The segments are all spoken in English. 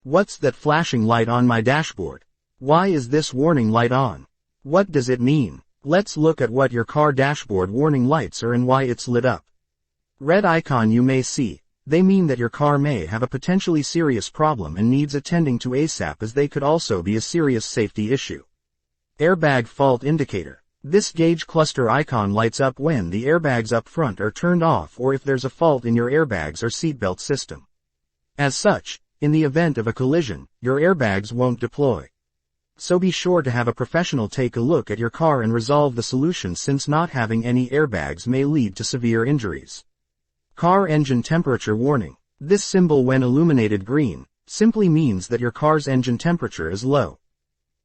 What's that flashing light on my dashboard? Why is this warning light on? What does it mean? Let's look at what your car dashboard warning lights are and why it's lit up. Red icon you may see. They mean that your car may have a potentially serious problem and needs attending to ASAP, as they could also be a serious safety issue. Airbag fault indicator. This gauge cluster icon lights up when the airbags up front are turned off or if there's a fault in your airbags or seatbelt system. As such, in the event of a collision, your airbags won't deploy. So be sure to have a professional take a look at your car and resolve the solution, since not having any airbags may lead to severe injuries. Car engine temperature warning. This symbol, when illuminated green, simply means that your car's engine temperature is low.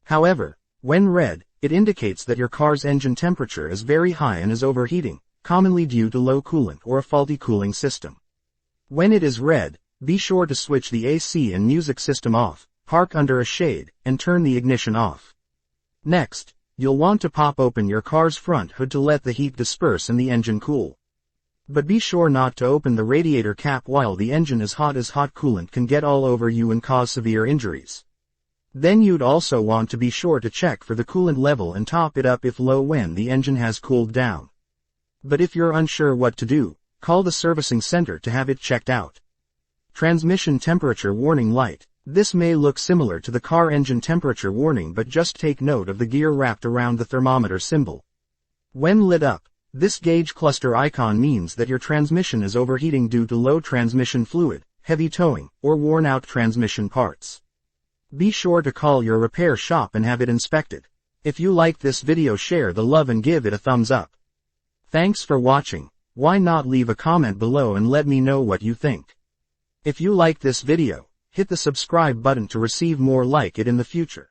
However, when red, it indicates that your car's engine temperature is very high and is overheating, commonly due to low coolant or a faulty cooling system. When it is red, be sure to switch the AC and music system off, park under a shade, and turn the ignition off. Next, you'll want to pop open your car's front hood to let the heat disperse and the engine cool. But be sure not to open the radiator cap while the engine is hot, as hot coolant can get all over you and cause severe injuries. Then you'd also want to be sure to check for the coolant level and top it up if low when the engine has cooled down. But if you're unsure what to do, call the servicing center to have it checked out. Transmission temperature warning light. This may look similar to the car engine temperature warning, but just take note of the gear wrapped around the thermometer symbol. When lit up, this gauge cluster icon means that your transmission is overheating due to low transmission fluid, heavy towing, or worn-out transmission parts. Be sure to call your repair shop and have it inspected. If you liked this video, share the love and give it a thumbs up. Thanks for watching. Why not leave a comment below and let me know what you think. If you liked this video, hit the subscribe button to receive more like it in the future.